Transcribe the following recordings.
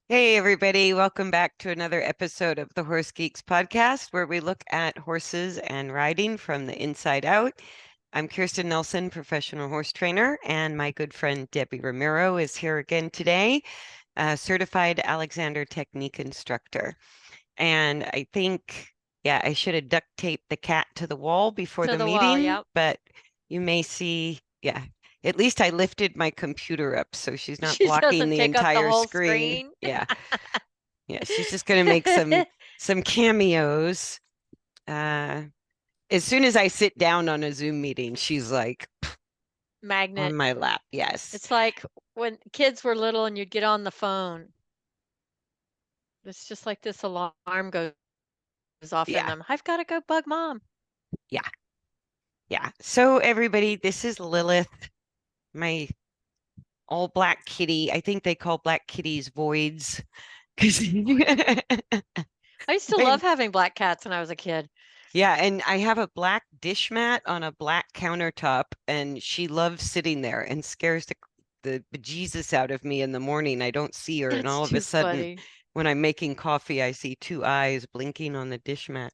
Hey, everybody. Welcome back to another episode of the Horse Geeks podcast, where we look at horses and riding from the inside out. I'm Kirsten Nelson, professional horse trainer, and my good friend Debbie Ramiro is here again today, a certified Alexander technique instructor. And I think, yeah, I should have duct taped the cat to the wall before To the the wall, meeting, yep. but you may see, yeah, at least I lifted my computer up so she's not She blocking doesn't the take up the entire whole screen. screen. Yeah. Yeah, she's just gonna make some cameos. Uh, as soon as I sit down on a Zoom meeting, she's like on Magnet. my lap. Yes. It's like when kids were little and you'd get on the phone. It's just like this alarm goes off in Yeah. them. I've got to go bug mom. Yeah. Yeah. So everybody, this is Lilith, my all black kitty. I think they call black kitties voids because I used to love having black cats when I was a kid. yeah, and I have a black dish mat on a black countertop, and she loves sitting there and scares the bejesus out of me in the morning. I don't see her, and That's all of a too sudden, funny. when I'm making coffee, I see two eyes blinking on the dish mat.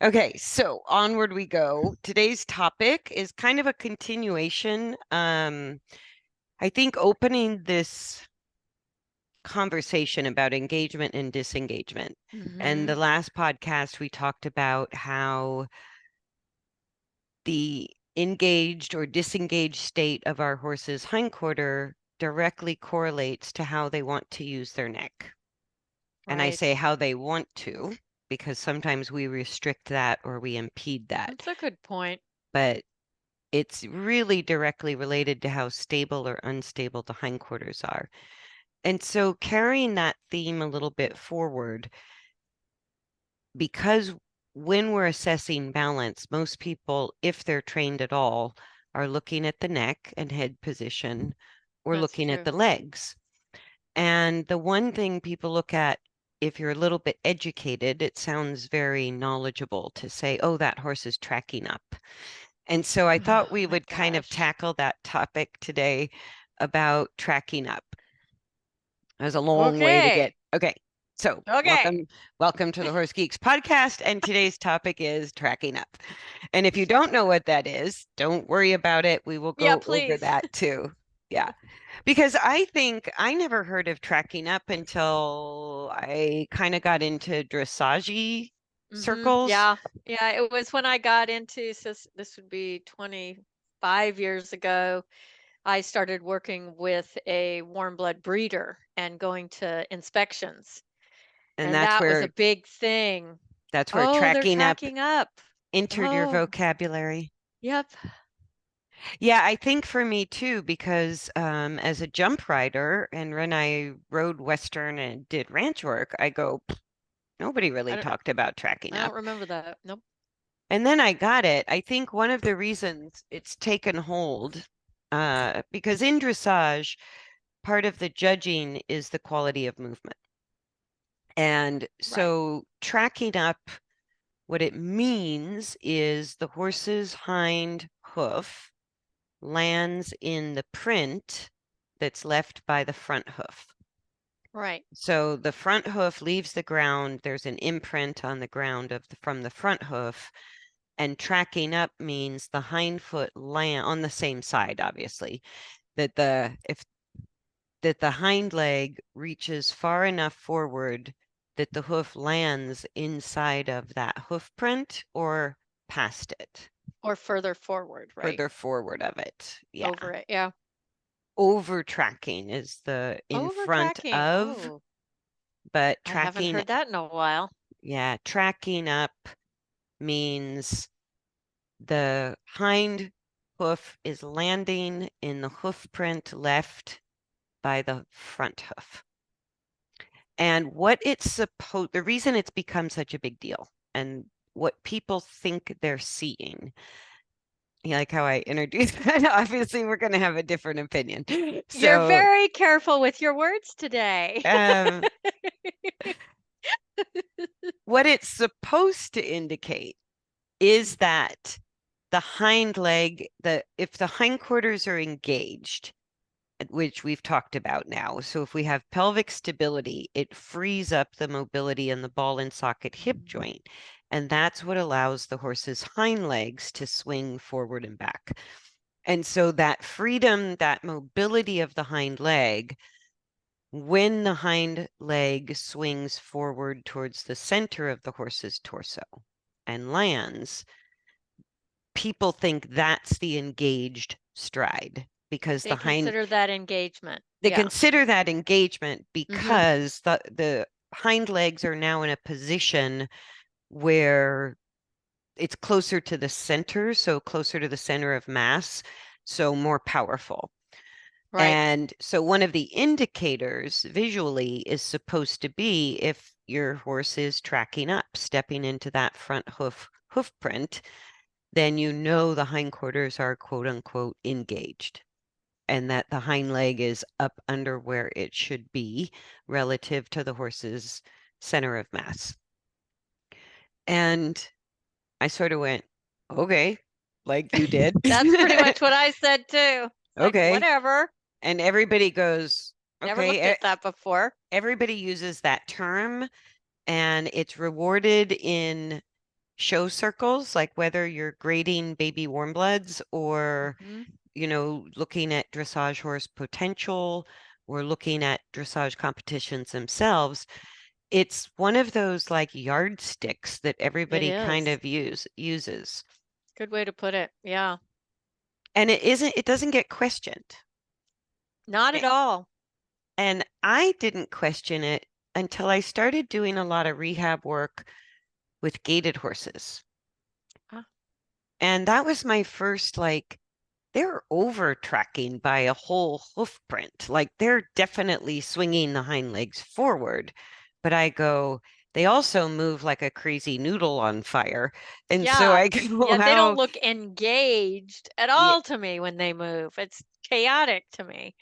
Okay, so onward we go. Today's topic is kind of a continuation. I think opening this conversation about engagement and disengagement. And Hmm. the last podcast, we talked about how the engaged or disengaged state of our horse's hindquarter directly correlates to how they want to use their neck. And I Right. say how they want to, because sometimes we restrict that or we impede that. That's a good point. But it's really directly related to how stable or unstable the hindquarters are. And so carrying that theme a little bit forward, because when we're assessing balance, most people, if they're trained at all, are looking at the neck and head position or That's looking at true. the legs. And the one thing people look at, if you're a little bit educated, it sounds very knowledgeable to say, oh, that horse is tracking up. And so I Oh thought we my would kind of gosh. tackle that topic today about tracking up. That was a long way to get. Okay. Okay. So Okay. welcome to the Horse Geeks podcast. And today's topic is tracking up. And if you don't know what that is, don't worry about it. We will Yeah, go over please. that too. Yeah. Because I think I never heard of tracking up until I kind of got into dressage circles. Yeah. Yeah. It was when I got into this would be 25 years ago. I started working with a warm blood breeder and going to inspections. And And that was a big thing. that's where Oh, they're tracking up tracking up. entered your Oh, vocabulary. yep. Yeah, I think for me too, because as a jump rider and when I rode Western and did ranch work, I go, nobody I really don't talked about tracking I up. don't remember that. Nope. And then I got it. I think one of the reasons it's taken hold, because in dressage, part of the judging is the quality of movement. And Right. so tracking up, what it means is the horse's hind hoof lands in the print that's left by the front hoof. Right. So the front hoof leaves the ground. There's an imprint on the ground from the front hoof, and tracking up means the hind foot land on the same side, obviously, that the hind leg reaches far enough forward that the hoof lands inside of that hoof print or past it, Or further forward, right? further forward of it. Yeah. Over it. Yeah. Over tracking is the in Over front tracking. of, Oh, but I haven't tracking, heard that in a while. yeah, tracking up means the hind hoof is landing in the hoof print left by the front hoof. And what it's supposed, the reason it's become such a big deal and what people think they're seeing, you like how I introduced that? Obviously, we're going to have a different opinion. You're So, very careful with your words today. um, what it's supposed to indicate is that the hind leg, if the hindquarters are engaged which we've talked about now. So if we have pelvic stability, it frees up the mobility in the ball and socket hip joint. And that's what allows the horse's hind legs to swing forward and back. And so that freedom, that mobility of the hind leg, when the hind leg swings forward towards the center of the horse's torso and lands, people think that's the engaged stride because They consider that engagement. they Yeah. consider that engagement Mm-hmm. because the hind legs are now in a position where it's closer to the center, so closer to the center of mass, so more powerful. Right. And so one of the indicators visually is supposed to be if your horse is tracking up, stepping into that front hoof print, then you know the hindquarters are quote unquote engaged and that the hind leg is up under where it should be relative to the horse's center of mass. And I sort of went, okay, like you did. That's pretty much what I said too. Like, Okay. whatever. And everybody goes, Never looked okay. at that before. Everybody uses that term and it's rewarded in show circles, like whether you're grading baby warm bloods or Mm-hmm. looking at dressage horse potential or looking at dressage competitions themselves, it's one of those like yardsticks that It everybody kind is. of uses. Good way to put it. Yeah. And it doesn't get questioned. Not A- at all. And I didn't question it until I started doing a lot of rehab work with gaited horses. Ah, And that was my first like they're over tracking by a whole hoof print. Like they're definitely swinging the hind legs forward. But I go, they also move like a crazy noodle on fire. And so yeah. I go, Yeah, they don't how look engaged at yeah, all to me when they move. It's chaotic to me.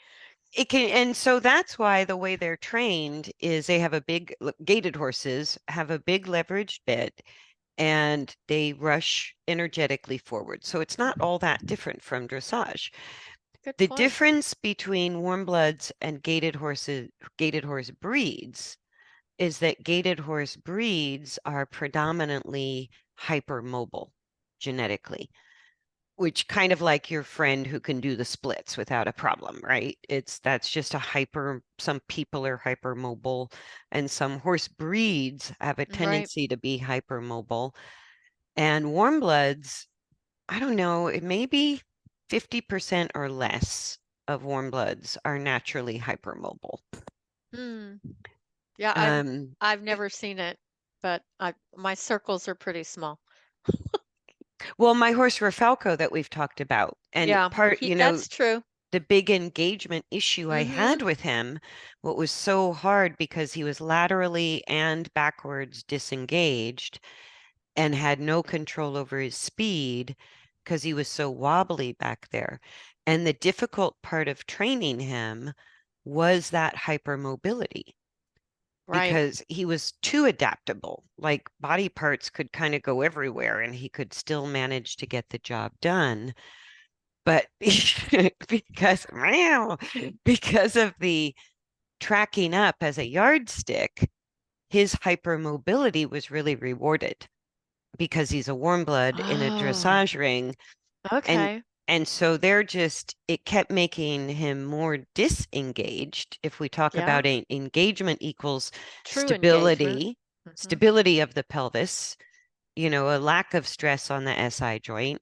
it can, and so that's why the way they're trained is they have a big gaited horses have a big leveraged bit and they rush energetically forward. So it's not all that different from dressage. Good The point. difference between warm bloods and gaited horse breeds, is that gaited horse breeds are predominantly hypermobile genetically, which kind of like your friend who can do the splits without a problem, right? That's just some people are hypermobile and some horse breeds have a Right. tendency to be hypermobile. And warm bloods, I don't know, it may be 50% or less of warm bloods are naturally hypermobile. Hmm. Yeah, Um, I've never seen it, but my circles are pretty small. well, my horse Rafalco that we've talked about, and Yeah, that's true. the big engagement issue I Mm-hmm. had with him, what was so hard because he was laterally and backwards disengaged and had no control over his speed because he was so wobbly back there. And the difficult part of training him was that hypermobility Right. because he was too adaptable. Like body parts could kind of go everywhere and he could still manage to get the job done. But because because of the tracking up as a yardstick, his hypermobility was really rewarded because he's a warm blood in a Oh, dressage ring and okay. so it kept making him more disengaged. If we talk Yeah. about engagement equals True engagement. stability, Mm-hmm. stability of the pelvis, a lack of stress on the SI joint.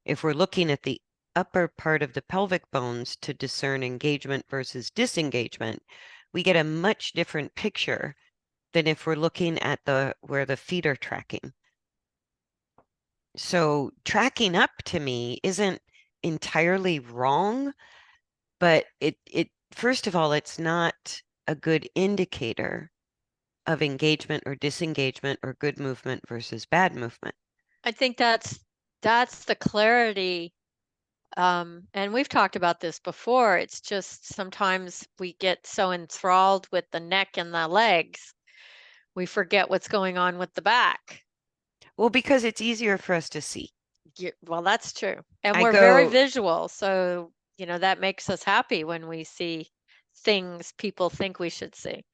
If we're looking at the upper part of the pelvic bones to discern engagement versus disengagement, we get a much different picture than if we're looking at the where the feet are tracking. So tracking up to me isn't entirely wrong, but it first of all, it's not a good indicator of engagement or disengagement or good movement versus bad movement. I think that's the clarity. And we've talked about this before. It's just sometimes we get so enthralled with the neck and the legs, we forget what's going on with the back. Well, because it's easier for us to see. Well, that's true. And I we're very go, visual, so you know, that makes us happy when we see things people think we should see.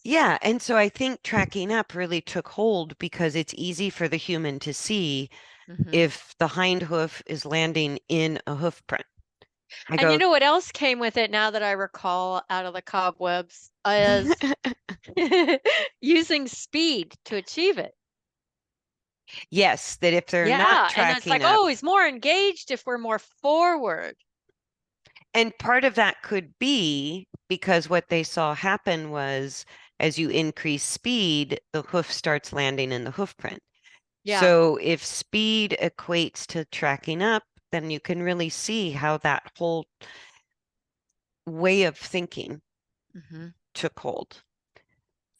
Yeah, and so I think tracking up really took hold because it's easy for the human to see Hmm. if the hind hoof is landing in a hoof print. I And you go, know what else came with it now that I recall out of the cobwebs is using speed to achieve it. yes, that if they're not Yeah, and it's tracking like, up, oh, he's more engaged if we're more forward. and part of that could be because what they saw happen was as you increase speed, the hoof starts landing in the hoof print. Yeah. So if speed equates to tracking up, then you can really see how that whole way of thinking Hmm. took hold.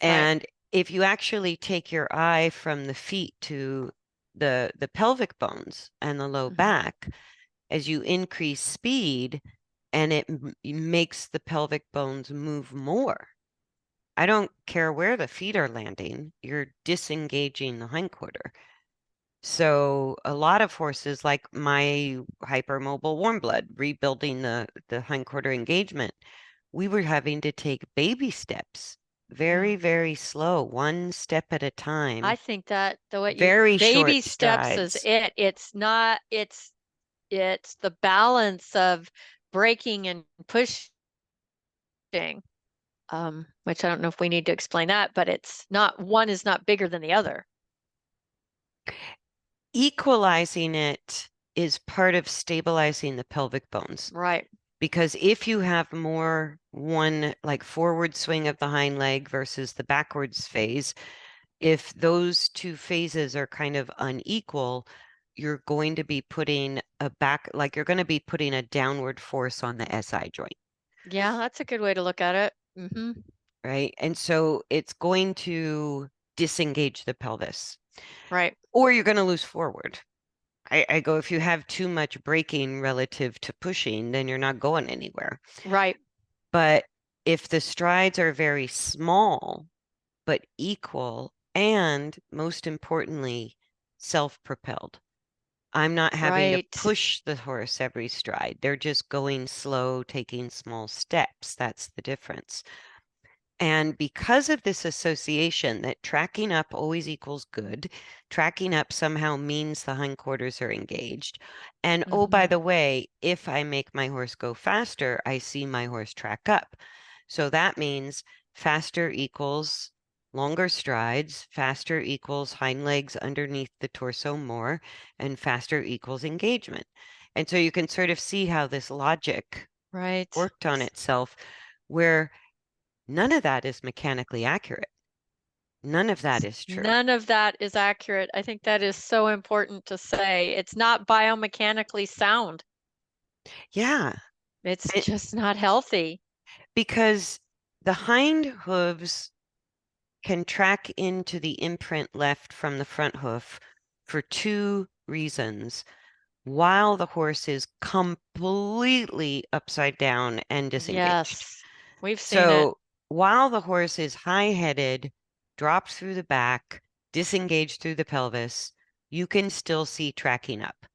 Right. And if you actually take your eye from the feet to the pelvic bones and the low Hmm. back, as you increase speed and it makes the pelvic bones move more. I don't care where the feet are landing, you're disengaging the hindquarter. So a lot of horses, like my hypermobile warm blood, rebuilding the hindquarter engagement, we were having to take baby steps, Yeah. very, very slow, one step at a I time, think that the what you very baby short steps is strides. it. It's not, it's the balance of breaking and pushing, which I don't know if we need to explain that, but it's not, one is not bigger than the other. Equalizing it is part of stabilizing the pelvic bones. Right. Because if you have more one like forward swing of the hind leg versus the backwards phase, if those two phases are kind of unequal, you're going to be putting you're going to be putting a downward force on the SI joint, Yeah, that's a good way to look at it. Hmm. right? And so it's going to disengage the pelvis, Right. or you're going to lose forward. I go, if you have too much braking relative to pushing, then you're not going anywhere. Right. But if the strides are very small, but equal, and most importantly, self-propelled. I'm not having to Right. push the horse every stride. They're just going slow, taking small steps. That's the difference. And because of this association that tracking up always equals good, tracking up somehow means the hindquarters are engaged. And oh, by Hmm. the way, if I make my horse go faster, I see my horse track up. So that means faster equals longer strides, faster equals hind legs underneath the torso more, and faster equals engagement. And so you can sort of see how this logic Right. worked on itself, where none of that is mechanically accurate. None of that is true. None of that is accurate. I think that is so important to say. It's not biomechanically sound. Yeah, It's and- just not healthy. because the hind hooves can track into the imprint left from the front hoof for two reasons, while the horse is completely upside down and disengaged. Yes, we've seen it. So while the horse is high-headed, dropped through the back, disengaged through the pelvis, you can still see tracking up.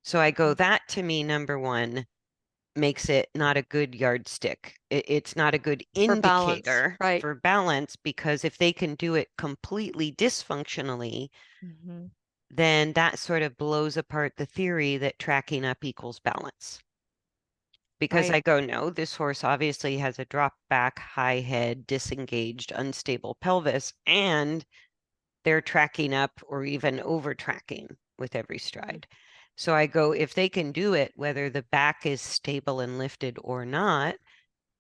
So I go, Mhm. that to me, number one, makes it not a good yardstick. It's not a good For balance, indicator right. for balance because if they can do it completely dysfunctionally, Hmm. then that sort of blows apart the theory that tracking up equals balance. Because Right. I go, no, this horse obviously has a drop back, high head, disengaged, unstable pelvis, and they're tracking up or even over tracking with every Mhm. stride. So I go, if they can do it, whether the back is stable and lifted or not,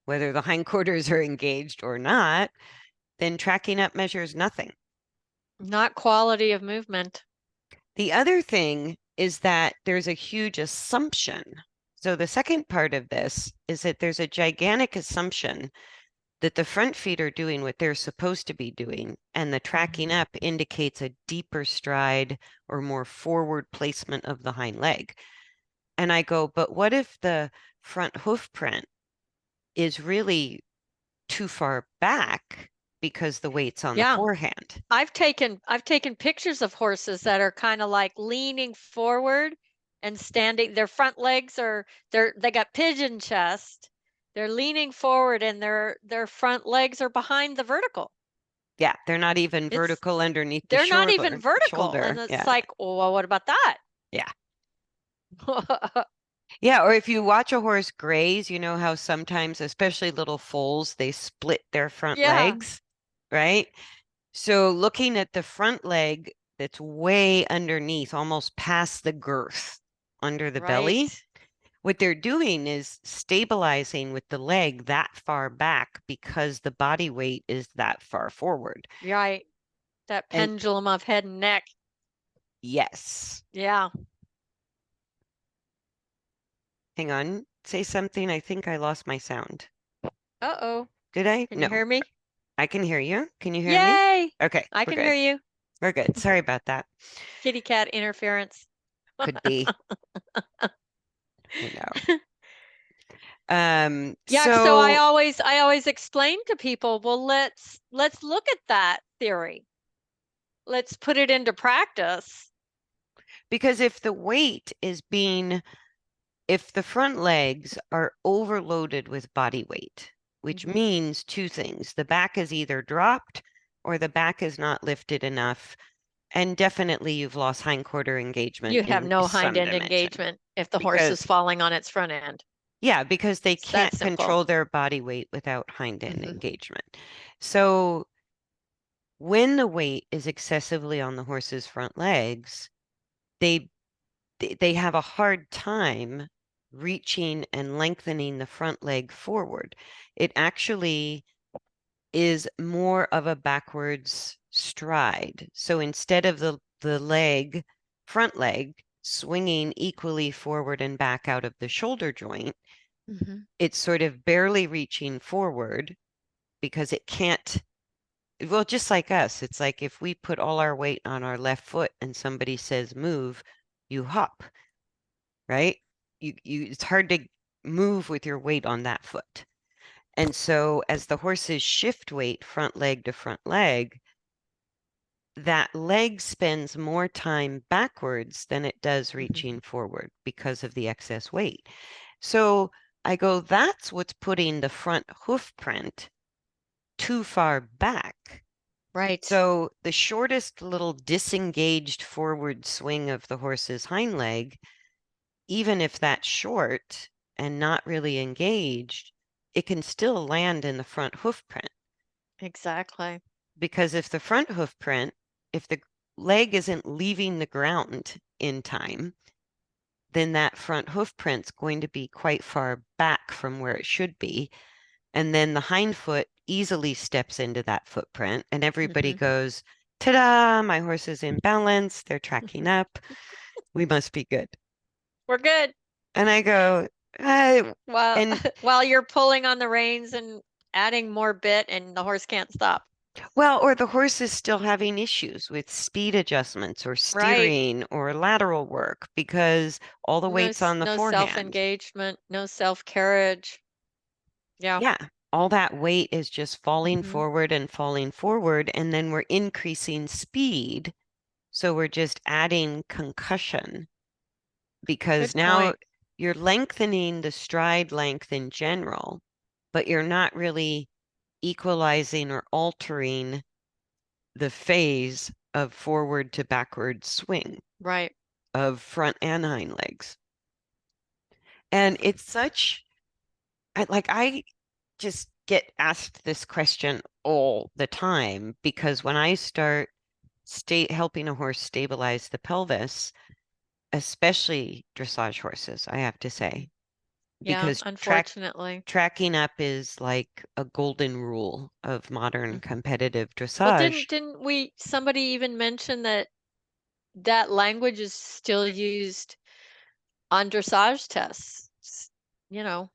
whether the hindquarters are engaged or not, then tracking up measures nothing. Not quality of movement. The other thing is that there's a huge assumption. So the second part of this is that there's a gigantic assumption that the front feet are doing what they're supposed to be doing, and the tracking Hmm. up indicates a deeper stride or more forward placement of the hind leg. And I go, but what if the front hoof print is really too far back because the weight's on the Yeah. forehand? I've taken pictures of horses that are kind of like leaning forward and standing. Their front legs are they got pigeon chest. They're leaning forward and their front legs are behind the vertical. Yeah, they're not even It's vertical underneath the they're not even shoulder. vertical. And Shoulder. it's Yeah. like, well, what about that? Yeah. Yeah, or if you watch a horse graze, you know how sometimes, especially little foals, they split their front Yeah, legs, right? So looking at the front leg that's way underneath, almost past the girth under the belly, right. what they're doing is stabilizing with the leg that far back because the body weight is that far forward. Right. That And pendulum of head and neck. yes, Yeah. hang on, say something. I think I lost my sound. Uh-oh. Did I? Can you No, hear me? I can hear you. Can you hear me? Yay! Okay, I we're can hear good. you. We're good. Sorry about that. Kitty cat interference. Could be, I know. Yeah, so I So always I always explain to people, well, let's look at that theory. Let's put it into practice. because if the weight is being, if the front legs are overloaded with body weight, which Mhm. means two things, the back is either dropped or the back is not lifted enough. And definitely you've lost hindquarter engagement You have in no hind some end dimension engagement if the horse is because, falling on its front end. yeah, because they It's that can't simple. control their body weight without hind end Mhm. engagement. So when the weight is excessively on the horse's front legs, they they have a hard time reaching and lengthening the front leg forward. It actually is more of a backwards stride. So instead of the leg, front leg, swinging equally forward and back out of the shoulder joint, Mhm. it's sort of barely reaching forward because it can't. Well, just like us, it's like if we put all our weight on our left foot and somebody says move, you hop, right? It's hard to move with your weight on that foot. And so as the horses shift weight front leg to front leg, that leg spends more time backwards than it does Mhm. reaching forward because of the excess weight. So I go, that's what's putting the front hoof print too far back. Right. So the shortest little disengaged forward swing of the horse's hind leg, even if that's short and not really engaged, it can still land in the front hoof print. Exactly. Because if the front hoof print, if the leg isn't leaving the ground in time, then that front hoof print's going to be quite far back from where it should be. And then the hind foot easily steps into that footprint, and everybody Mhm. goes, ta-da, my horse is in balance. They're tracking up. We must be good. We're good. And I go, uh, While and while you're pulling on the reins and adding more bit and the horse can't stop. well, or the horse is still having issues with speed adjustments or Right. steering or lateral work because all the weight's on the No forehand. self-engagement, no self-carriage. Yeah. Yeah, all that weight is just falling Mhm. forward and falling forward, and then we're increasing speed. So we're just adding concussion because Good now point. you're lengthening the stride length in general, but you're not really equalizing or altering the phase of forward to backward swing Right. of front and hind legs. And it's such, I just get asked this question all the time because when I start helping a horse stabilize the pelvis, especially dressage horses, I have to Mhm. say, Yeah, because unfortunately. tracking up is like a golden rule of modern Mhm. competitive Well, dressage. didn't we somebody even mention that that language is still used on dressage tests? You know,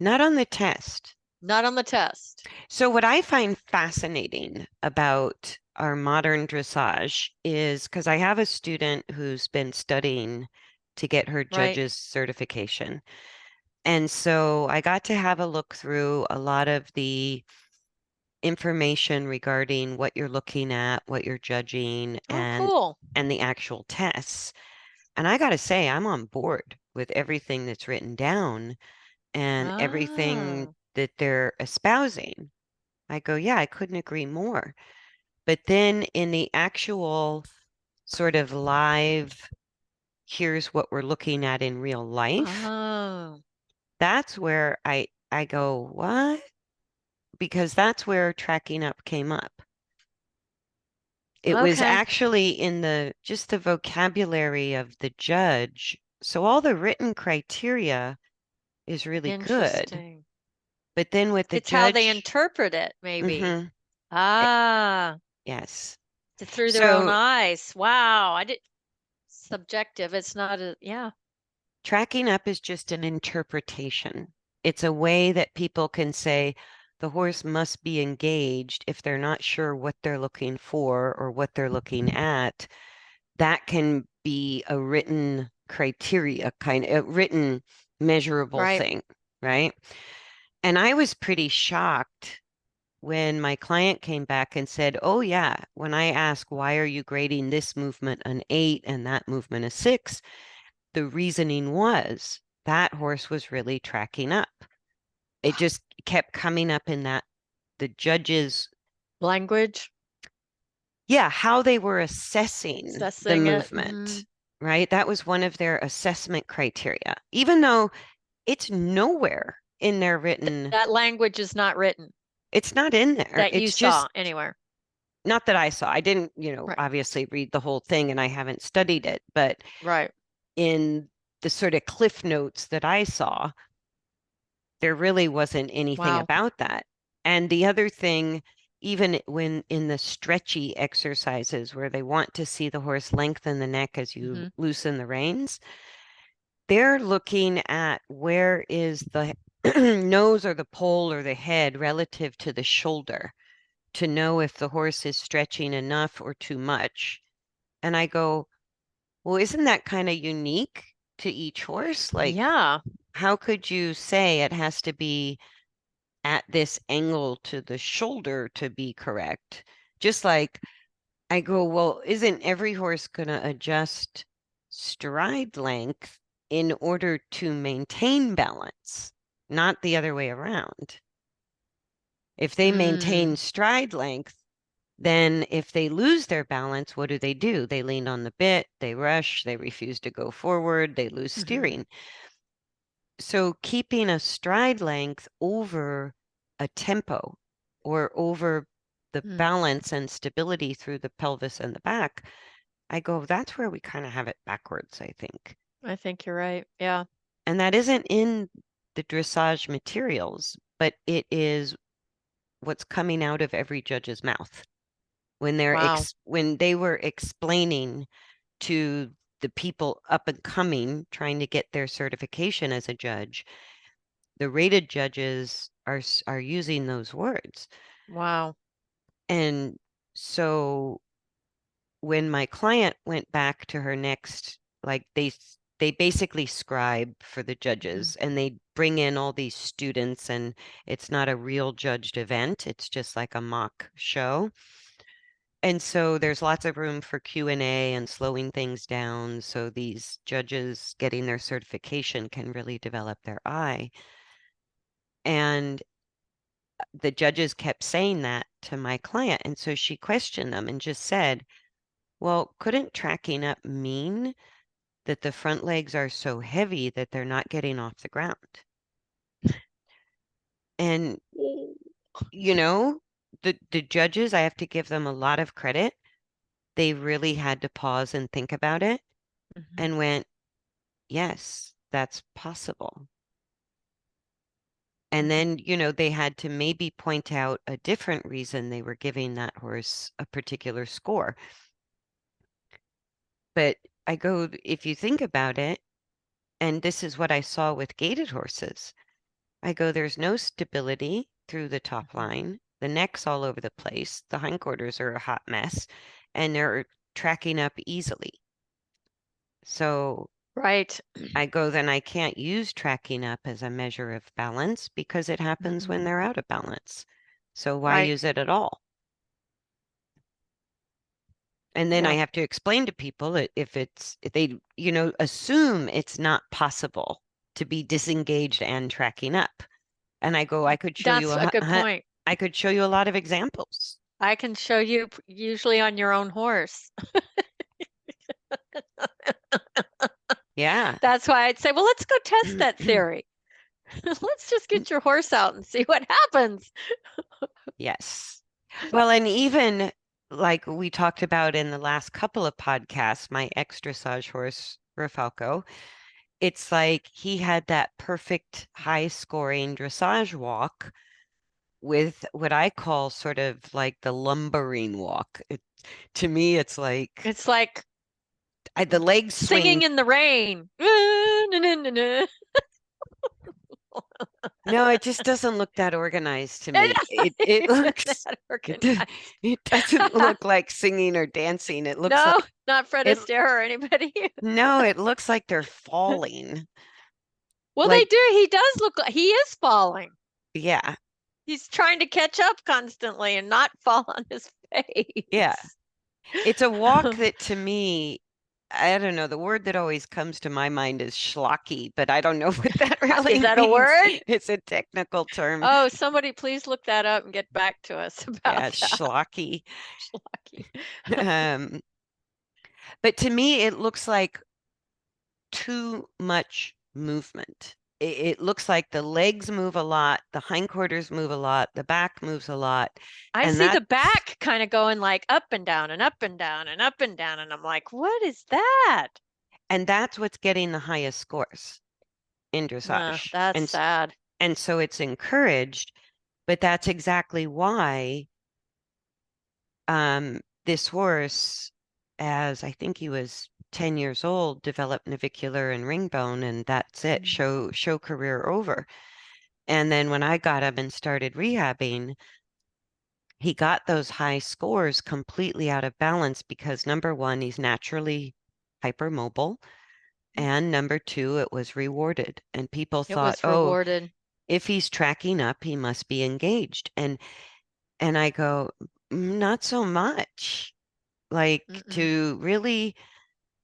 Not on the test. not on the test. So what I find fascinating about our modern dressage is because I have a student who's been studying to get her Right. judge's certification. And so I got to have a look through a lot of the information regarding what you're looking at, what you're judging, Oh, cool. and the actual tests. And I got to say, I'm on board with everything that's written down and everything Oh, that they're espousing. I go, yeah, I couldn't agree more. But then in the actual sort of live, here's what we're looking at in real life, oh, that's where I go, what? Because that's where tracking up came up. It was okay. actually in the just the vocabulary of the judge. So all the written criteria is really good. Interesting. But then with the It's how they judge, interpret it, maybe. hmm Ah, yes. through their own So eyes. Wow. I did subjective. It's not a, yeah, tracking up is just an interpretation. It's a way that people can say the horse must be engaged if they're not sure what they're looking for or what they're looking at. That can be a written criteria, kind of a written measurable right. thing, right? And I was pretty shocked when my client came back and said, "Oh, yeah, when I ask, why are you grading this movement an 8 and that movement a 6, the reasoning was that horse was really tracking up." It just kept coming up in that the judges, Language, yeah, how they were assessing the assessing it. movement, right? That was one of their assessment criteria, even though it's nowhere in their written, That language is not written it's not in there. that you It's saw just anywhere. not that I saw. I didn't, Right. obviously read the whole thing and I haven't studied it, but Right. in the sort of cliff notes that I saw, there really wasn't anything Wow. about that. And the other thing, even when in the stretchy exercises where they want to see the horse lengthen the neck as you Hmm. loosen the reins, they're looking at where is the nose or the pole or the head relative to the shoulder to know if the horse is stretching enough or too much. And I go, well, isn't that kind of unique to each horse? Like, Yeah. how could you say it has to be at this angle to the shoulder to be correct? Just like I go, well, isn't every horse going to adjust stride length in order to maintain balance, not the other way around? If they maintain Mm. stride length, then if they lose their balance, what do? They lean on the bit, they rush, they refuse to go forward, they lose Hmm. steering. So keeping a stride length over a tempo or over the Mm. balance and stability through the pelvis and the back, I go, that's where we kind of have it backwards, I think. I think you're right. Yeah. And that isn't in the dressage materials, but it is what's coming out of every judge's mouth when Wow. when they were explaining to the people up and coming trying to get their certification as a judge, the rated judges are using those words. Wow. And so when my client went back to her next, like they basically scribe for the Mm. judges and they bring in all these students and it's not a real judged event. It's just like a mock show. And so there's lots of room for Q&A and slowing things down so these judges getting their certification can really develop their eye. And the judges kept saying that to my client. And so she questioned them and just said, well, couldn't tracking up mean that the front legs are so heavy that they're not getting off the ground? And, Oh. you know, the judges, I have to give them a lot of credit. They really had to pause and think about it Mhm. and went, yes, that's possible. And Mhm. then, they had to maybe point out a different reason they were giving that horse a particular score. But I go, if you think about it, and this is what I saw with gaited horses, I go, there's no stability through the top Mhm. line. The neck's all over the place. The hindquarters are a hot mess, and they're tracking up easily. So Right. I go, then I can't use tracking up as a measure of balance because it happens when Mhm. they're out of balance. So why Right. use it at all? And then I Yeah. have to explain to people that if they, assume it's not possible to be disengaged and tracking up. And I go, That's a good point. I could show you a lot of examples. I can show you usually on your own horse. Yeah. That's why I'd say, well, let's go test that theory. Let's just get your horse out and see what happens. Yes. Well, and even like we talked about in the last couple of podcasts, my ex dressage horse, Rafalco, it's like he had that perfect high scoring dressage walk with what I call sort of like the lumbering walk. To me, it's like It's like the legs singing swing. in the rain. No, it just doesn't look that organized to me. It It's looks that it, do- organized. it doesn't look like singing or dancing. It looks No, like not Fred it Astaire or anybody. no, it looks like they're falling. Well, they Like, do. He does look like he is falling. yeah, He's trying to catch up constantly and not fall on his yeah. face. It's a walk that to me, I don't know, the word that always comes to my mind is schlocky, but I don't know what that Is really that a means. word? It's a technical term. Oh, somebody please look that up and get back to us Yeah, about that. schlocky. Schlocky. Um, but to me, it looks like too much movement. It looks like the legs move a lot, the hindquarters move a lot, the back moves a lot, I and see the that's back kind of going like up and down and up and down and up and down. And I'm like, what is that? and that's what's getting the highest scores in dressage. That's sad. And so it's encouraged, but that's exactly why this horse, as I think he was 10 years old, developed navicular and ring bone, and that's it, Mm. show career over. And then when I got him and started rehabbing, he got those high scores completely out of balance because number one, he's naturally hypermobile. And number two, it was rewarded. And people It thought, was oh, rewarded. if he's tracking up, he must be engaged. And I go, not so much. Like Mm-mm. to really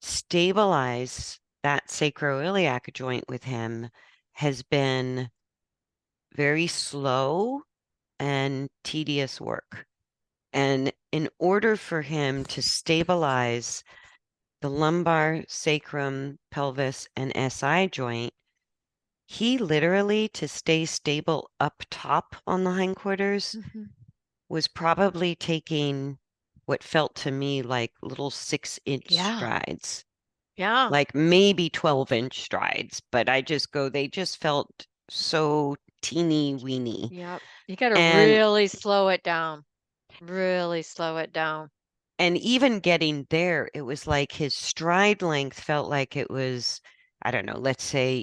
stabilize that sacroiliac joint with him has been very slow and tedious work. And in order for him to stabilize the lumbar, sacrum, pelvis, and SI joint, he literally, to stay stable up top on the hindquarters, Mhm. was probably taking what felt to me like little 6-inch Yeah. strides, Yeah. like maybe 12-inch strides. But I just go, they just felt so teeny weeny. Yep. You got to And really slow it down. Really slow it down. and even getting there, it was like his stride length felt like it was, I don't know, let's say,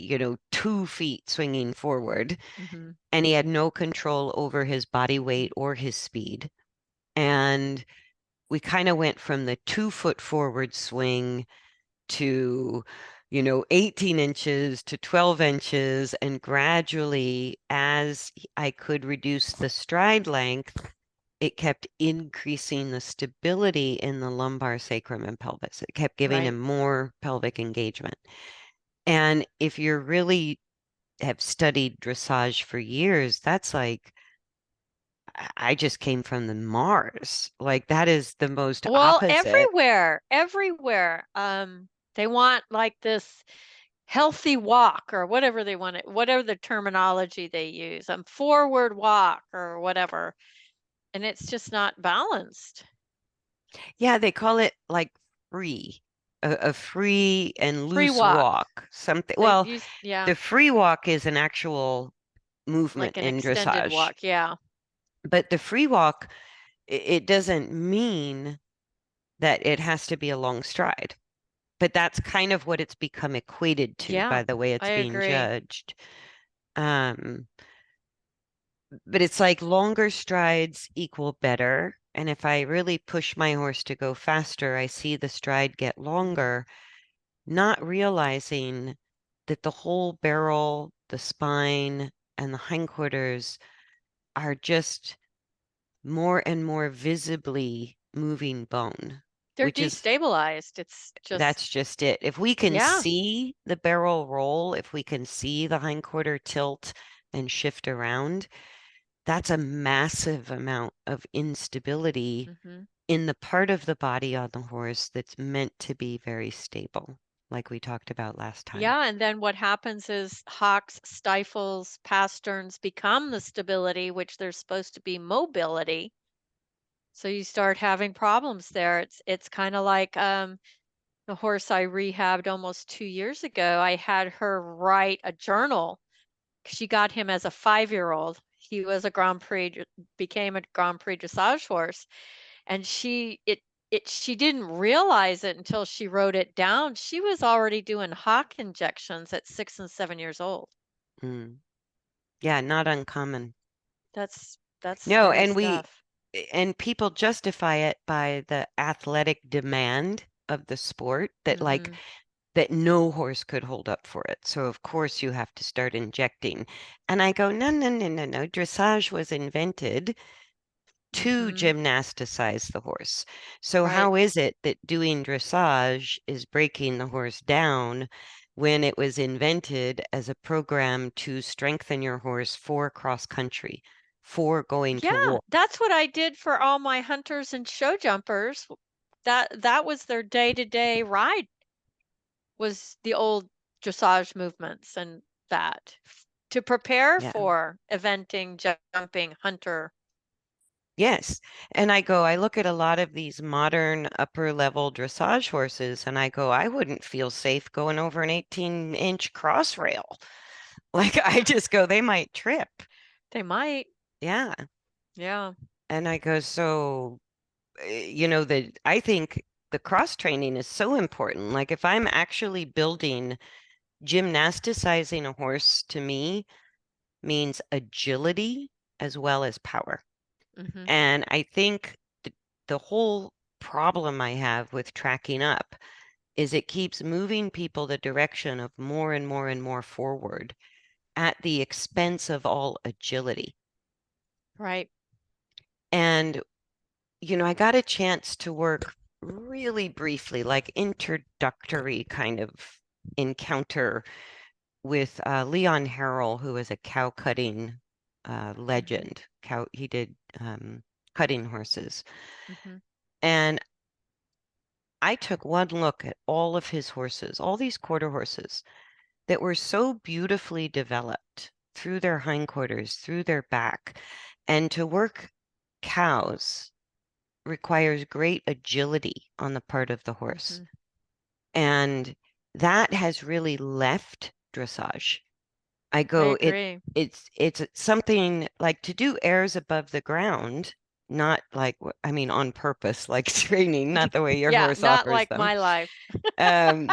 2 feet swinging forward, Hmm. and he had no control over his body weight or his speed. And we kind of went from the 2 foot forward swing to, 18 inches to 12 inches. And gradually, as I could reduce the stride length, it kept increasing the stability in the lumbar, sacrum, and pelvis. It kept giving Right. him more pelvic engagement. And if you're really have studied dressage for years, that's like, I just came from the Mars. Like that is the most Well, opposite. everywhere, everywhere. They want like this healthy walk or whatever they want it, whatever the terminology they use, forward walk or whatever. And it's just not balanced. Yeah, they call it like free, a free and Free loose walk. walk. Something. They Well, use, yeah, the free walk is an actual movement like an in extended dressage, walk. Yeah. but the free walk, it doesn't mean that it has to be a long stride. But that's kind of what it's become equated to Yeah, by the way I it's being agree. judged. Um, but it's like longer strides equal better. And if I really push my horse to go faster, I see the stride get Mhm. longer, not realizing that the whole barrel, the spine, and the hindquarters are just more and more visibly moving bone. They're which is destabilized. It's just, that's just it. If we can yeah. see the barrel roll, if we can see the hindquarter tilt and shift around, that's a massive amount of instability Hmm. in the part of the body on the horse that's meant to be very stable, like we talked about last time. Yeah, and then what happens is hocks, stifles, pasterns become the stability, which there's supposed to be mobility. So you start having problems there. It's kind of like the horse I rehabbed almost 2 years ago. I had her write a journal. She got him as a 5-year-old. He was a Grand Prix, became a Grand Prix dressage horse, and she didn't realize it until she wrote it down. She was already doing hock injections at 6 and 7 years old. Mm. Yeah, not uncommon. That's No, scary stuff. and people justify it by the athletic demand of the sport that like Hmm. that no horse could hold up for it. So of course you have to start injecting. And I go, no, no, no, no, no. Dressage was invented to Hmm. gymnasticize the horse. So Right. how is it that doing dressage is breaking the horse down when it was invented as a program to strengthen your horse for cross country, for going to Yeah, war? that's what I did for all my hunters and show jumpers. That was their day-to-day ride, was the old dressage movements and that to prepare Yeah. for eventing, jumping, hunter. Yes. And I look at a lot of these modern upper level dressage horses and I go, I wouldn't feel safe going over an 18-inch cross rail. Like I just go, they might trip. They might. Yeah. Yeah. And I go, so, I think the cross training is so important. Like if I'm actually building, gymnasticizing a horse to me means agility as well as power. Hmm. And I think the whole problem I have with tracking up is it keeps moving people the direction of more and more and more forward at the expense of all agility. Right. And, I got a chance to work really briefly, like introductory kind of encounter with Leon Harrell, who is a cow cutting Hmm. legend. He did cutting horses. Hmm. And I took one look at all of his horses, all these quarter horses that were so beautifully developed through their hindquarters, through their back. And to work cows requires great agility on the part of the horse. Hmm. And that has really left dressage. I I go, agree. it's something like to do airs above the ground, not like I mean on purpose, like training, not the way your Yeah, horse not offers like them. my life. Um,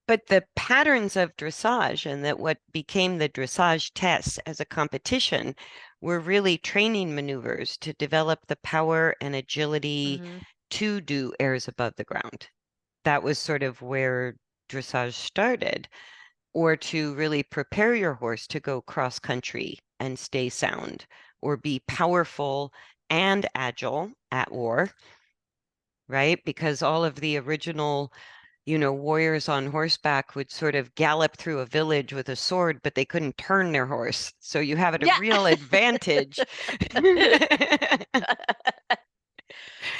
but the patterns of dressage and that what became the dressage tests as a competition were really training maneuvers to develop the power and agility Hmm. to do airs above the ground. That was sort of where dressage started, or to really prepare your horse to go cross country and stay sound, or be powerful and agile at war, right? Because all of the original, warriors on horseback would sort of gallop through a village with a sword, but they couldn't turn their horse. So you have a Yeah. real advantage.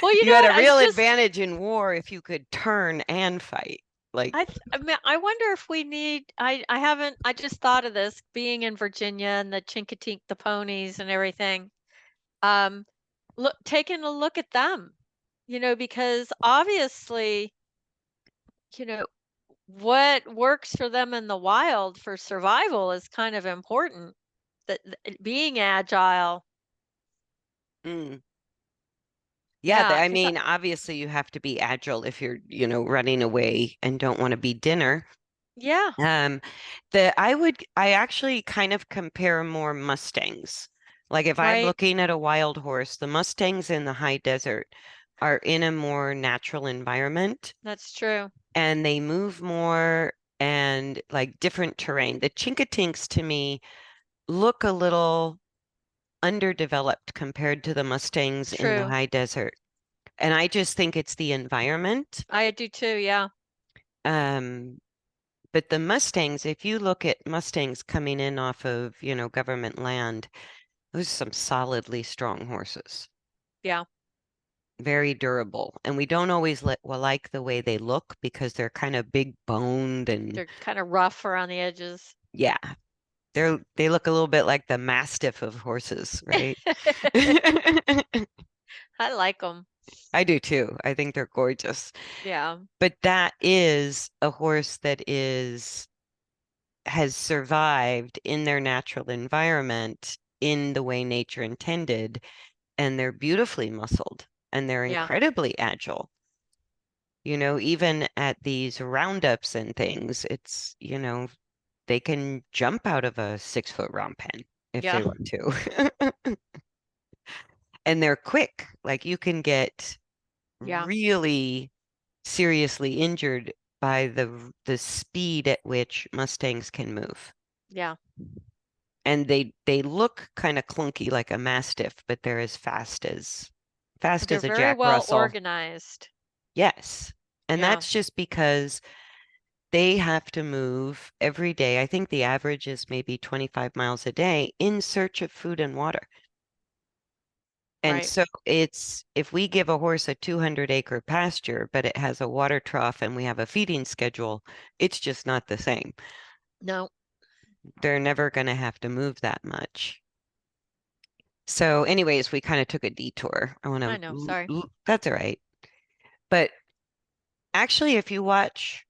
Well, you You know had what? a real advantage in war if you could turn and fight. Like, I mean, I wonder if we need, I haven't, I just thought of this being in Virginia and the Chinkatink, the ponies and everything. Um, taking a look at them, because obviously, you know, what works for them in the wild for survival is kind of important. Being agile. mm. Yeah, Yeah, I because mean, obviously you have to be agile if you're, running away and don't want to be dinner. yeah, Um, I actually kind of compare more Mustangs. Like if I'm right. looking at a wild horse, the Mustangs in the high desert are in a more natural environment That's true. and they move more and like different terrain. The Chincotinks to me look a little underdeveloped compared to the Mustangs in the True. high desert. And I just think it's the environment. I do too. Yeah. Um, but the Mustangs, if you look at Mustangs coming in off of, government land, those are some solidly strong horses, Yeah. very durable. And we don't always like the way they look because they're kind of big boned and They're kind of rough around the edges. yeah, they look a little bit like the mastiff of horses, right? I like them. I do too. I think they're gorgeous. Yeah. But that is a horse that has survived in their natural environment in the way nature intended, and they're beautifully muscled and they're Yeah. incredibly agile. Even at these roundups and things, they can jump out of a 6-foot round pen if Yeah. they want to. And they're quick. Like you can get Yeah. really seriously injured by the speed at which Mustangs can move. Yeah. And they look kind of clunky like a mastiff, but they're as fast They're as a very Jack well Russell. organized. Yes. And Yeah. that's just because they have to move every day. I think the average is maybe 25 miles a day in search of food and water. And Right. so if we give a horse a 200-acre pasture, but it has a water trough and we have a feeding schedule, it's just not the same. No, They're never going to have to move that much. So, anyways, we kind of took a detour. I want I know. Sorry. to, that's all right. But actually, if you watch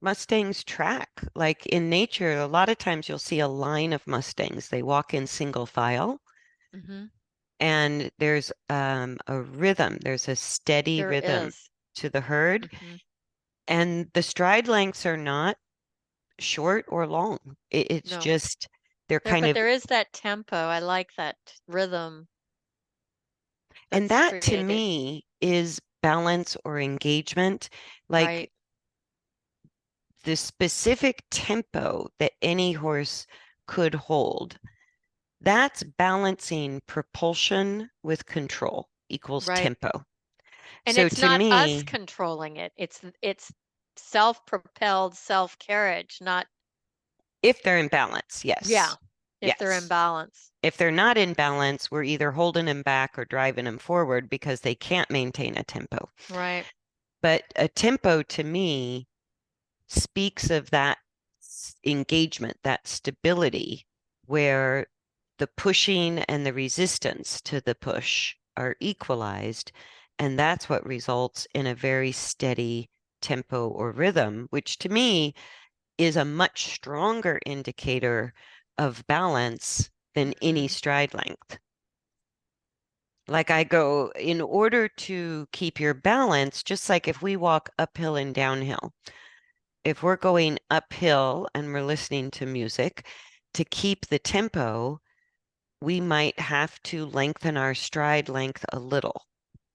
Mustangs track, like in nature, a lot of times you'll see a line of Mustangs. They walk in single file, Hmm. and there's a rhythm. There's a steady There rhythm is. to the herd, Hmm. and the stride lengths are not short or long. It's No. just they're There, kind but of, there is that tempo. I like that rhythm and that's that to created. me is balance or engagement. Right. Like the specific tempo that any horse could hold. That's balancing propulsion with control equals Right. tempo. And So it's to not us me, controlling it. It's self-propelled self-carriage, not if they're in balance, yeah, yes. if they're in Yes. balance. If they're not in balance, we're either holding them back or driving them forward because they can't maintain a tempo. Right. But a tempo to me speaks of that engagement, that stability, where the pushing and the resistance to the push are equalized. And that's what results in a very steady tempo or rhythm, which to me is a much stronger indicator of balance than any Hmm. stride length. Like I go, in order to keep your balance, just like if we walk uphill and downhill, if we're going uphill and we're listening to music, to keep the tempo, we might have to lengthen our stride length a little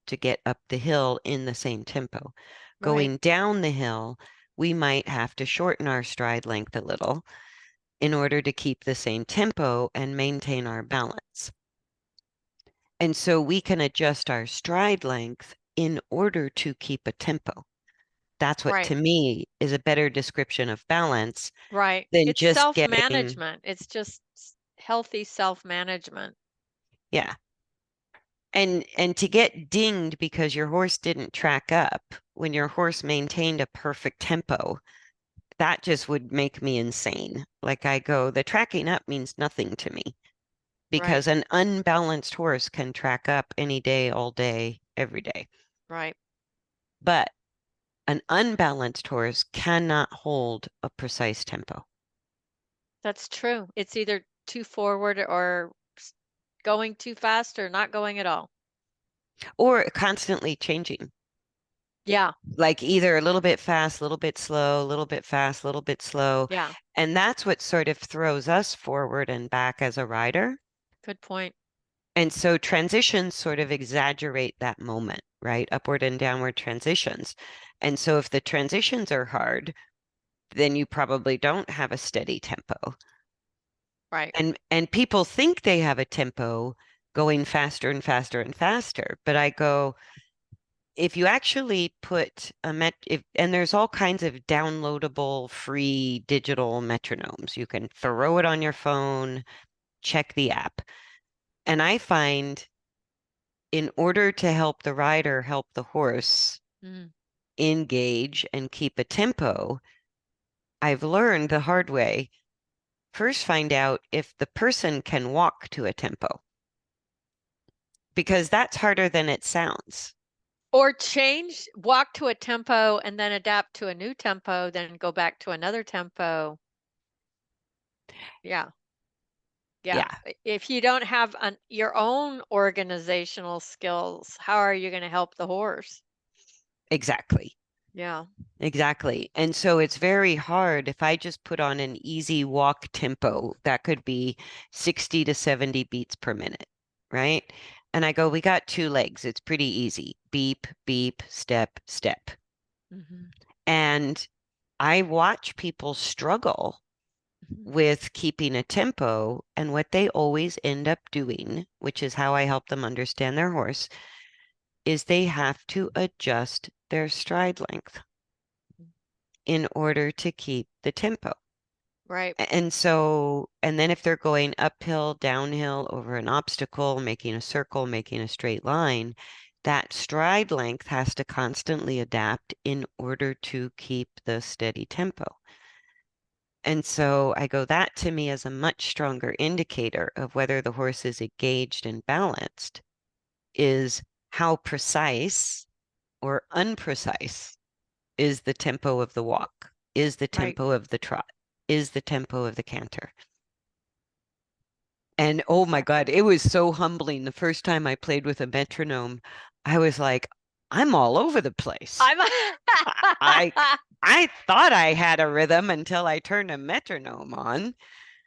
to get up the hill in the same tempo. Right. Going down the hill, we might have to shorten our stride length a little in order to keep the same tempo and maintain our balance. And so we can adjust our stride length in order to keep a tempo. That's what Right. to me is a better description of balance Right. than It's just getting, self-management. It's just healthy self-management. yeah. And to get dinged because your horse didn't track up when your horse maintained a perfect tempo, that just would make me insane. Like I go, the tracking up means nothing to me Right. because an unbalanced horse can track up any day, all day, every day. Right. But an unbalanced horse cannot hold a precise tempo That's true. It's either too forward or going too fast or not going at all. or constantly changing. Yeah. Like either a little bit fast, a little bit slow, a little bit fast, a little bit slow. Yeah. And that's what sort of throws us forward and back as a rider. Good point. And so transitions sort of exaggerate that moment, right? Upward and downward transitions. And so if the transitions are hard, then you probably don't have a steady tempo. Right. And people think they have a tempo going faster and faster and faster. But I go, if you actually put and there's all kinds of downloadable free digital metronomes. You can throw it on your phone, check the app. And I find in order to help the rider help the horse Mm. engage and keep a tempo, I've learned the hard way. First, find out if the person can walk to a tempo, because that's harder than it sounds. Or walk to a tempo and then adapt to a new tempo, then go back to another tempo. Yeah. Yeah. Yeah, If you don't have your own organizational skills, how are you going to help the horse? exactly. Yeah. Exactly. And so it's very hard if I just put on an easy walk tempo, that could be 60 to 70 beats per minute, right? And I go, we got two legs. It's pretty easy. Beep, beep, step, step. Hmm. And I watch people struggle Hmm. with keeping a tempo. And what they always end up doing, which is how I help them understand their horse, is they have to adjust their stride length in order to keep the tempo. Right. And so, and then if they're going uphill, downhill, over an obstacle, making a circle, making a straight line, that stride length has to constantly adapt in order to keep the steady tempo. And so I go, that to me is a much stronger indicator of whether the horse is engaged and balanced, is how precise or unprecise is the tempo of the walk, is the Right. tempo of the trot, is the tempo of the canter. And oh my God, Exactly. it was so humbling. The first time I played with a metronome, I was like, I'm all over the place. I'm I I thought I had a rhythm until I turned a metronome on,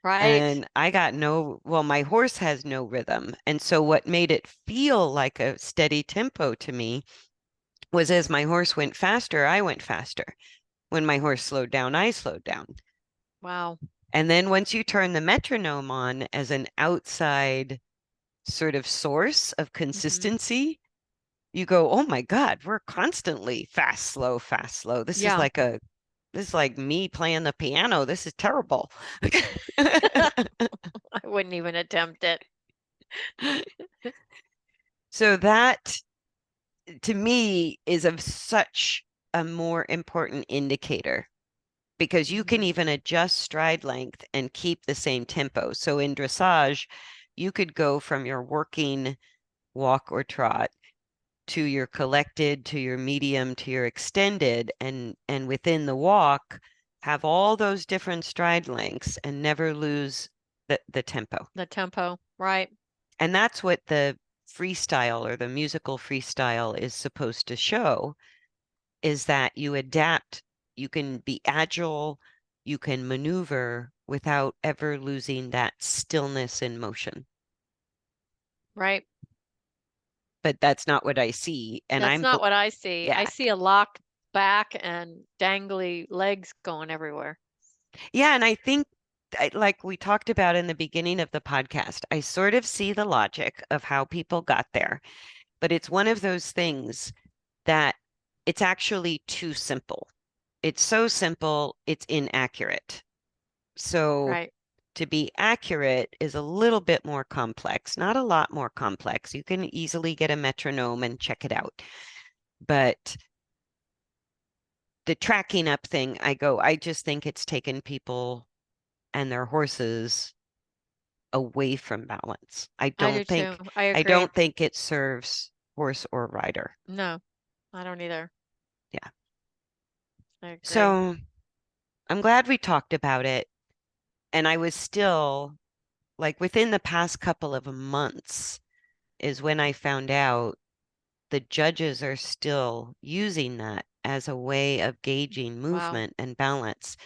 right. and I got no, well, my horse has no rhythm. And so what made it feel like a steady tempo to me was as my horse went faster, I went faster. When my horse slowed down, I slowed down. Wow. And then once you turn the metronome on as an outside sort of source of Hmm. consistency, you go, oh my God, we're constantly fast, slow, fast, slow. Yeah. This is like me playing the piano. This is terrible. I wouldn't even attempt it. So that to me is of such a more important indicator because you can Hmm. even adjust stride length and keep the same tempo. So in dressage, you could go from your working walk or trot to your collected, to your medium, to your extended, and within the walk, have all those different stride lengths and never lose the tempo. The tempo. Right. And that's what the freestyle or the musical freestyle is supposed to show, is that you adapt, you can be agile, you can maneuver without ever losing that stillness in motion. Right. But that's not what I see. And That's not what I see. I yeah, see a locked back and dangly legs going everywhere. yeah. And I think, like we talked about in the beginning of the podcast, I sort of see the logic of how people got there, but it's one of those things that it's actually too simple. It's so simple, it's inaccurate. So Right. to be accurate is a little bit more complex, not a lot more complex. You can easily get a metronome and check it out. But the tracking up thing, I just think it's taken people and their horses away from balance. I do too. I I agree. don't think it serves horse or rider. No, I don't either. Yeah. I agree. So I'm glad we talked about it. And I was still like within the past couple of months is when I found out the judges are still using that as a way of gauging Wow. movement and balance.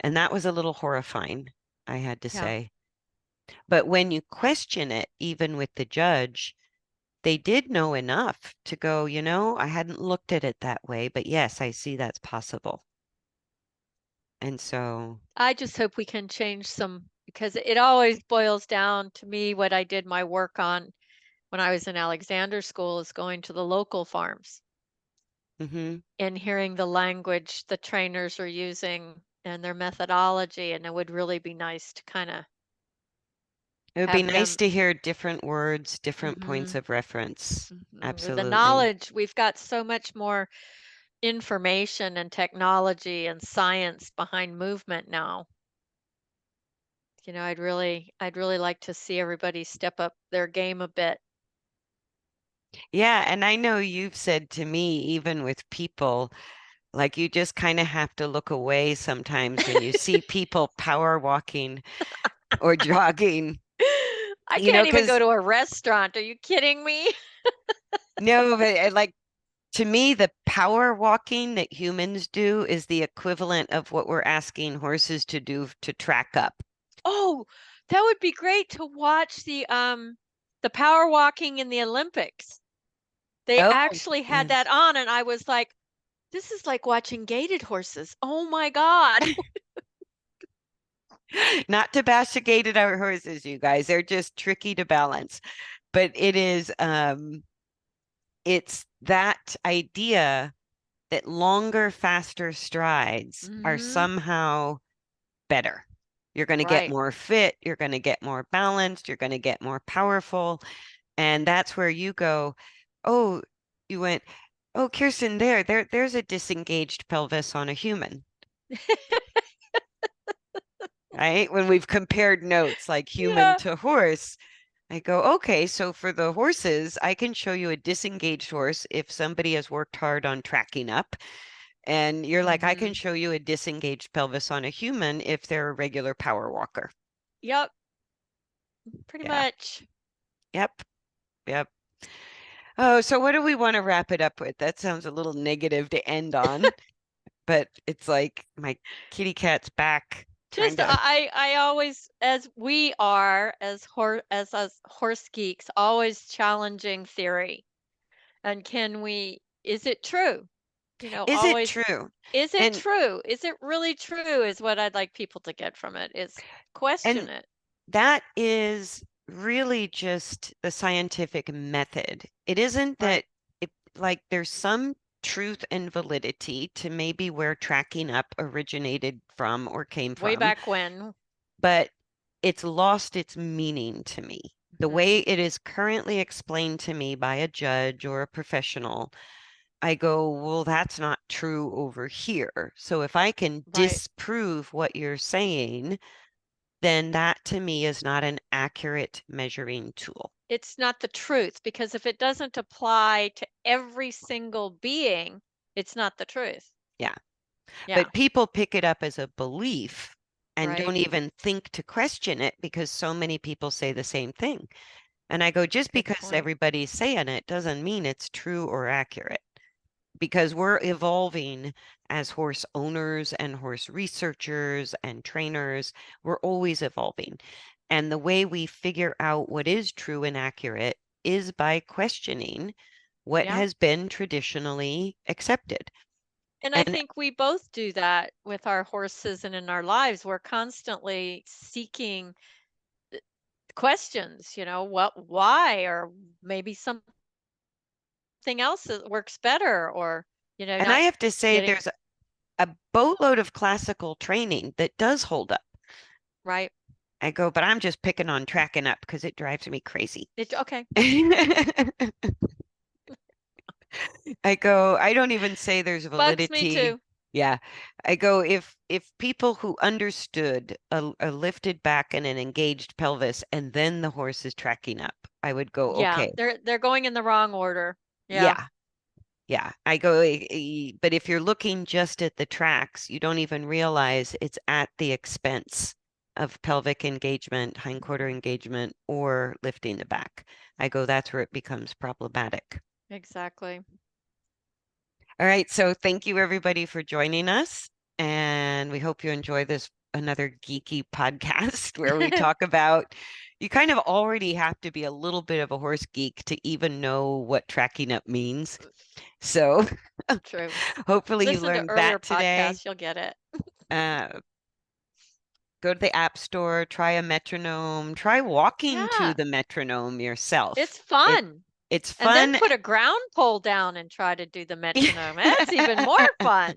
And that was a little horrifying, I had to Yeah. say. But when you question it, even with the judge, they did know enough to go, I hadn't looked at it that way, but yes, I see that's possible. And so, I just hope we can change some because it always boils down to me what I did my work on when I was in Alexander School is going to the local farms Mm-hmm. in hearing the language the trainers are using and their methodology, and it would really be nice to kind of It would be have nice them. to hear different words, different points Mhm, of reference. mhm. The Absolutely. knowledge, we've got so much more information and technology and science behind movement now. I'd really like to see everybody step up their game a bit. Yeah, and I know you've said to me, even with people, like you just kind of have to look away sometimes when you see people power walking or jogging, I can't even go because to a restaurant. Are you kidding me? no, but like to me, the power walking that humans do is the equivalent of what we're asking horses to do to track up. Oh, that would be great to watch the power walking in the Olympics. They Oh, actually had yes. that on, and I was like, this is like watching gaited horses. Oh my God. Not to bash the gaited our horses, you guys. They're just tricky to balance. But it's that idea that longer, faster strides are Hmm. somehow better. You're going to get Right. more fit, you're going to get more balanced, you're going to get more powerful. And that's where you go, oh, you went, oh, Kirsten, there's a disengaged pelvis on a human, right? When we've compared notes like human Yeah. to horse, I go, okay, so for the horses, I can show you a disengaged horse if somebody has worked hard on tracking up. And you're like, I can Hmm. show you a disengaged pelvis on a human if they're a regular power walker. Yep. Pretty Yeah. much. Yep. Yep. Oh, so what do we want to wrap it up with? That sounds a little negative to end on, but it's like my kitty cat's back trying Just to. I always, as we are as us horse geeks, always challenging theory. And can we, is it true? Is it Always, true? is it And true? Is it really true? Is what I'd like people to get from it, is question and it. that is really just the scientific method. It isn't that Right. it like there's some truth and validity to maybe where tracking up originated from or came Way from, back when. but it's lost its meaning to me. The Hmm. way it is currently explained to me by a judge or a professional, I go, well, that's not true over here. So if I can Right. disprove what you're saying, then that to me is not an accurate measuring tool. It's not the truth, because if it doesn't apply to every single being, it's not the truth. Yeah. Yeah. But people pick it up as a belief and Right. don't even think to question it because so many people say the same thing. And I go, just Good because point. everybody's saying it doesn't mean it's true or accurate because we're evolving as horse owners and horse researchers and trainers. We're always evolving. And the way we figure out what is true and accurate is by questioning what Yeah. has been traditionally accepted. And I And think we both do that with our horses and in our lives. We're constantly seeking questions, why, or maybe something else that works better, or, and I not have to say getting there's a boatload of classical training that does hold up. right. I go, but I'm just picking on tracking up because it drives me crazy. Okay. I go, I don't even say there's Bugs me validity. too. Yeah. I go, if people who understood a lifted back and an engaged pelvis and then the horse is tracking up, I would go, Yeah, okay. they're going in the wrong order. Yeah. Yeah. Yeah. I go, but if you're looking just at the tracks, you don't even realize it's at the expense of pelvic engagement, hindquarter Mhm. engagement, or lifting the back. I go, that's where it becomes problematic. Exactly. All right, so thank you everybody for joining us, and we hope you enjoy this another geeky podcast where we talk about you kind of already have to be a little bit of a horse geek to even know what tracking up means. So True. hopefully you Listen to learned earlier that today. podcasts, you'll get it. Uh, Go to the App Store, try a metronome, try walking to Yeah, the metronome it's yourself. It fun. It's And then fun. put a ground pole down and try to do the metronome. That's even more fun.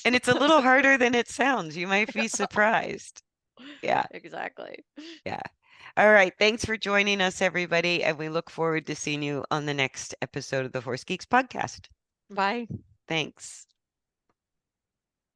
And it's a little harder than it sounds. You might be surprised. Yeah, Exactly. yeah. All right. Thanks for joining us, everybody. And we look forward to seeing you on the next episode of the Horse Geeks podcast. Bye. Thanks.